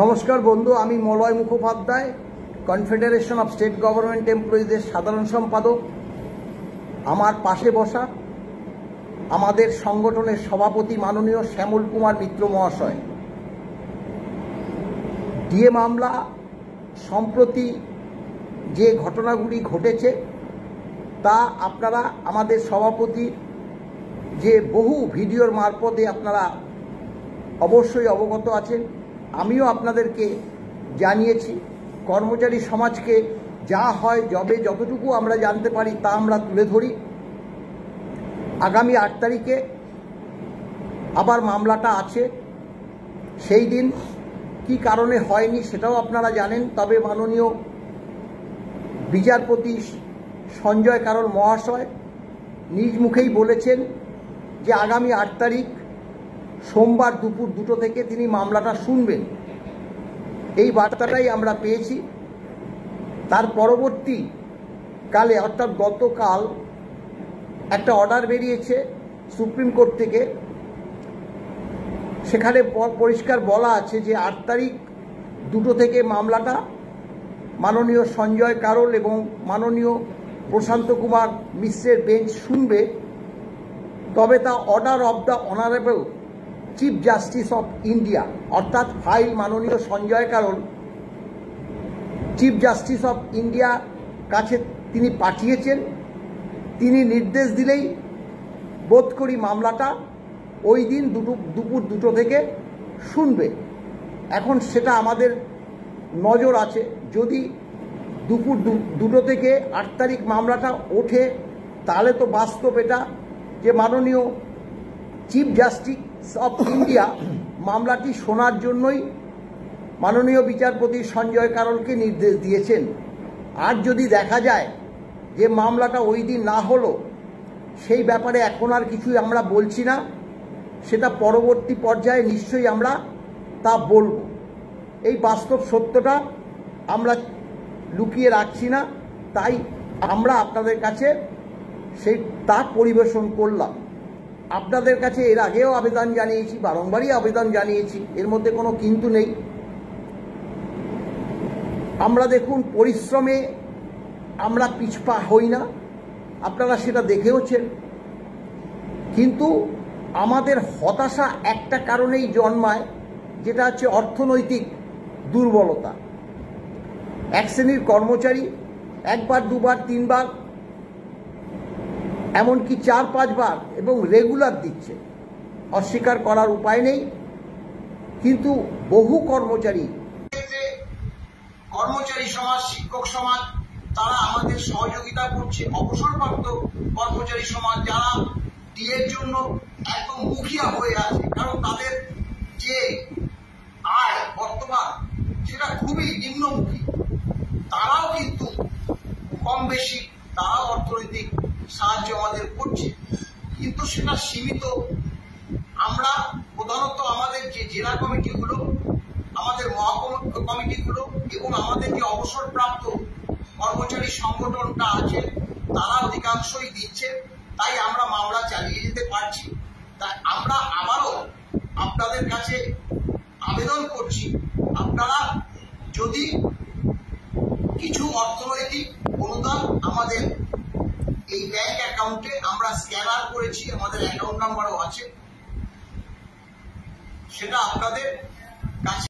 নমস্কার বন্ধু, আমি Malay Mukhopadhyay, confederation of state government এমপ্লয়িজের সাধারণ সম্পাদক। আমার পাশে বসা আমাদের সংগঠনের সভাপতি মাননীয় শ্যামল কুমার মিত্র মহাশয়। ডিএ মামলা সম্প্রতি যে ঘটনাগুলি ঘটেছে তা আপনারা আমাদের সভাপতির যে বহু ভিডিওর মারফতে আপনারা অবশ্যই অবগত আছেন। আমিও আপনাদেরকে জানিয়েছি, কর্মচারী সমাজকে যা হয় যতটুকু আমরা জানতে পারি তা আমরা তুলে ধরি। আগামী 8 তারিখে আবার মামলাটা আছে। সেই দিন কি কারণে হয়নি সেটাও আপনারা জানেন, তবে মাননীয় বিচারপতি সঞ্জয় কারোল মহাশয় নিজ মুখেই বলেছেন যে আগামী 8 তারিখ সোমবার দুপুর 2টো থেকে তিনি মামলাটা শুনবেন। এই বার্তাটাই আমরা পেয়েছি। তার পরবর্তী কালে অর্থাৎ গতকাল একটা অর্ডার বেরিয়েছে সুপ্রিম কোর্ট থেকে। সেখানে পরিষ্কার বলা আছে যে 8 তারিখ 2টো থেকে মামলাটা মাননীয় সঞ্জয় কারোল এবং মাননীয় প্রশান্ত কুমার মিশ্রের বেঞ্চ শুনবে। তবে তা order of the honourable chief justice of India, অর্থাৎ ফাইল মাননীয় Sanjay Karol chief justice of India কাছে তিনি পাঠিয়েছেন। তিনি নির্দেশ দিলেই বোধ করি মামলাটা ওই দিন দুপুর 2টো থেকে শুনবে। এখন সেটা আমাদের নজর আছে, যদি দুপুর 2টো থেকে 8 তারিখ মামলাটা ওঠে তাহলে তো বাস্তব এটা যে মাননীয় চিফ জাস্টিস অফ ইন্ডিয়া মামলাটি শোনার জন্যই মাননীয় বিচারপতি সঞ্জয় কারোলকে নির্দেশ দিয়েছেন। আর যদি দেখা যায় যে মামলাটা ওই দিন না হলো, সেই ব্যাপারে এখন আর কিছুই আমরা বলছি না, সেটা পরবর্তী পর্যায়ে নিশ্চয়ই আমরা তা বলবো। এই বাস্তব সত্যটা আমরা লুকিয়ে রাখছি না, তাই আমরা আপনাদের কাছে তা পরিবেশন করলাম। আপনাদের কাছে এর আগেও আবেদন জানিয়েছি, বারংবারই আবেদন জানিয়েছি, এর মধ্যে কোনো কিন্তু নেই। আমরা দেখুন পরিশ্রমে আমরা পিছপা হই না, আপনারা সেটা দেখেওছেন। কিন্তু আমাদের হতাশা একটা কারণেই জন্মায়, যেটা হচ্ছে অর্থনৈতিক দুর্বলতা। এক শ্রেণীর কর্মচারী 1 বার 2 বার 3 বার এমনকি 4-5 বার এবং রেগুলার দিচ্ছে, অস্বীকার করার উপায় নেই। কিন্তু বহু কর্মচারী সমাজ, শিক্ষক সমাজ, তারা আমাদের সহযোগিতা করছে। অবসরপ্রাপ্ত কর্মচারী সমাজ যারা ডিএর জন্য একদম মুখিয়া হয়ে আছে, কারণ তাদের যে আয় বর্তমান সেটা খুবই নিম্নমুখী, তারাও কিন্তু কম বেশি তারাও অর্থনৈতিক সাহায্য আমাদের করছে, কিন্তু সেটা সীমিত। আমরা প্রধানত আমাদের যে জেলা কমিটিগুলো, আমাদের মহকুমা কমিটিগুলো এবং আমাদের যে অবসরপ্রাপ্ত কর্মচারী সংগঠনটা আছে তারা অধিকাংশই দিচ্ছে, তাই আমরা মামলা চালিয়ে যেতে পারছি। তাই আমরা আবারও আপনাদের কাছে আবেদন করছি, আপনারা যদি কিছু অর্থনৈতিক অনুদান আমাদের এই ব্যাংক অ্যাকাউন্টে আমরা স্ক্যানার করেছি, আমাদের অ্যাকাউন্ট নাম্বারও আছে, সেটা আপনাদের